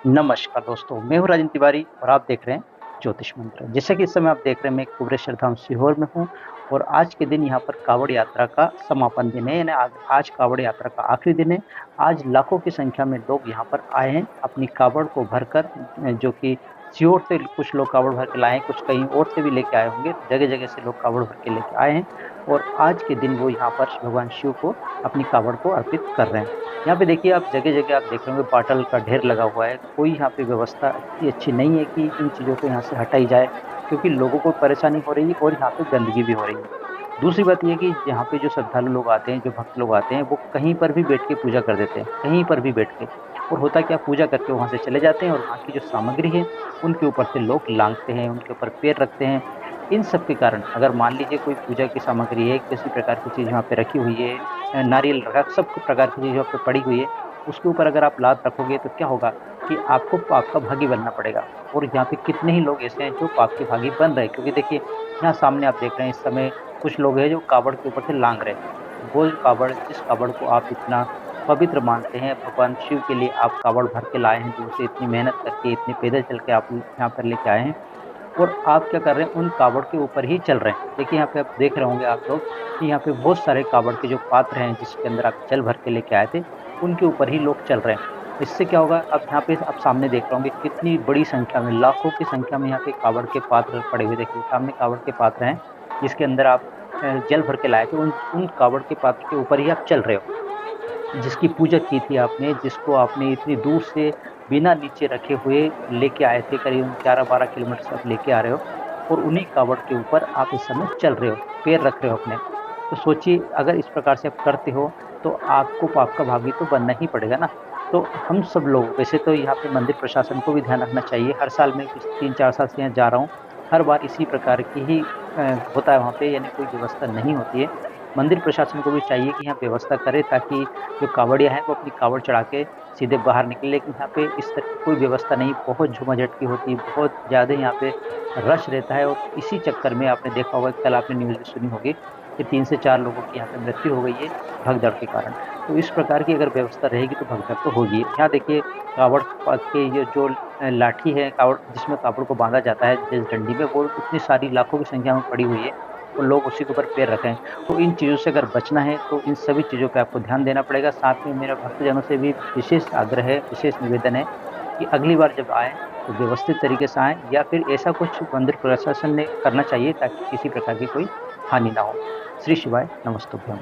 नमस्कार दोस्तों, मैं हूँ राजन तिवारी और आप देख रहे हैं ज्योतिष मंत्र। जैसे कि इस समय आप देख रहे हैं, मैं कुबेरेश्वर धाम सीहोर में हूँ और आज के दिन यहाँ पर कावड़ यात्रा का समापन दिन है, यानी आज कावड़ यात्रा का आखिरी दिन है। आज लाखों की संख्या में लोग यहाँ पर आए हैं अपनी कावड़ को भरकर, जो कि सीहोर से कुछ लोग कावड़ भर के लाए हैं, कुछ कहीं और से भी लेके आए होंगे। जगह-जगह से लोग कावड़ भर के लेके आए हैं और आज के दिन वो यहाँ पर भगवान शिव को अपनी कावड़ को अर्पित कर रहे हैं। यहाँ पे देखिए, आप जगह-जगह आप देख रहे होंगे पाटल का ढेर लगा हुआ है। कोई यहाँ पे व्यवस्था इतनी अच्छी नहीं है कि इन चीज़ों को यहाँ से हटाई जाए, क्योंकि लोगों को परेशानी हो रही है और यहाँ पे गंदगी भी हो रही है। दूसरी बात ये है कि यहाँ पे जो श्रद्धालु लोग आते हैं, जो भक्त लोग आते हैं, वो कहीं पर भी बैठ के पूजा कर देते हैं, कहीं पर भी बैठ के। और होता क्या, पूजा करके वहाँ से चले जाते हैं और वहाँ की जो सामग्री है, उनके ऊपर से लोग लांघते हैं, उनके ऊपर पैर रखते हैं। इन सब के कारण अगर मान लीजिए कोई पूजा की सामग्री है, किसी प्रकार की चीज़ यहाँ पे रखी हुई है, नारियल रखा, सब प्रकार की चीज़ यहाँ पे पड़ी हुई है, उसके ऊपर अगर आप लात रखोगे तो क्या होगा कि आपको पाप का भागी बनना पड़ेगा। और यहाँ पे कितने ही लोग ऐसे हैं जो पाप के भागी बन रहे हैं, क्योंकि देखिए यहाँ सामने आप देख रहे हैं इस समय कुछ लोग हैं जो कावड़ के ऊपर से लांघ रहे हैं। वो कावड़, जिस कावड़ को आप इतना पवित्र मानते हैं, भगवान शिव के लिए आप कावड़ भर के लाए हैं, दूर से इतनी मेहनत करके, इतने पैदल चल के आप यहाँ पर लेके आए हैं और आप क्या कर रहे हैं, उन कावड़ के ऊपर ही चल रहे हैं। देखिए यहाँ पे आप देख रहे होंगे आप लोग कि यहाँ पे बहुत सारे कावड़ के जो पात्र हैं, जिसके अंदर आप जल भर के लेके आए थे, उनके ऊपर ही लोग चल रहे हैं। इससे क्या होगा, अब यहाँ पे आप सामने देख रहे होंगे कितनी बड़ी संख्या में, लाखों की संख्या में यहाँ पे कावड़ के पात्र पड़े हुए। देखिए सामने कावड़ के पात्र हैं, जिसके अंदर आप जल भर के लाए थे, उन कावड़ के पात्र के ऊपर ही आप चल रहे हो। जिसकी पूजा की थी आपने, जिसको आपने इतनी दूर से बिना नीचे रखे हुए लेके आए थे, करीब 11-12 किलोमीटर से आप लेके आ रहे हो और उन्हीं कावड़ के ऊपर आप इस समय चल रहे हो, पैर रख रहे हो अपने। तो सोचिए, अगर इस प्रकार से आप करते हो तो आपको पाप का भागी तो बनना ही पड़ेगा ना। तो हम सब लोग, वैसे तो यहाँ पे मंदिर प्रशासन को भी ध्यान रखना चाहिए। हर साल मैं कुछ 3-4 साल से यहाँ जा रहा हूँ, हर बार इसी प्रकार की ही होता है वहाँ पे, यानी कोई व्यवस्था नहीं होती है। मंदिर प्रशासन को भी चाहिए कि यहाँ व्यवस्था करे, ताकि जो कावड़िया हैं वो अपनी कावड़ चढ़ा के सीधे बाहर निकले। लेकिन यहाँ पे इस तरह की कोई व्यवस्था नहीं, बहुत झुमाझटकी होती है, बहुत ज़्यादा यहाँ पे रश रहता है। और इसी चक्कर में आपने देखा होगा, कल आपने न्यूज़ भी सुनी होगी कि 3 से 4 लोगों की यहाँ पे मृत्यु हो गई है भगदड़ के कारण। तो इस प्रकार की अगर व्यवस्था रहेगी तो भगदड़ तो होगी। यहाँ देखिए कावड़ के ये जो लाठी है, कावड़ जिसमें कावड़ को बांधा जाता है जिस डंडी में, वो इतनी सारी लाखों की संख्या में पड़ी हुई है और लोग उसी के ऊपर पैर रखें। तो इन चीज़ों से अगर बचना है तो इन सभी चीज़ों पे आपको ध्यान देना पड़ेगा। साथ में मेरा भक्तजनों से भी विशेष आग्रह है, विशेष निवेदन है कि अगली बार जब आएँ तो व्यवस्थित तरीके से आएँ, या फिर ऐसा कुछ मंदिर प्रशासन ने करना चाहिए ताकि किसी प्रकार की कोई हानि ना हो। श्री शिवाय नमस्तुभ्यम।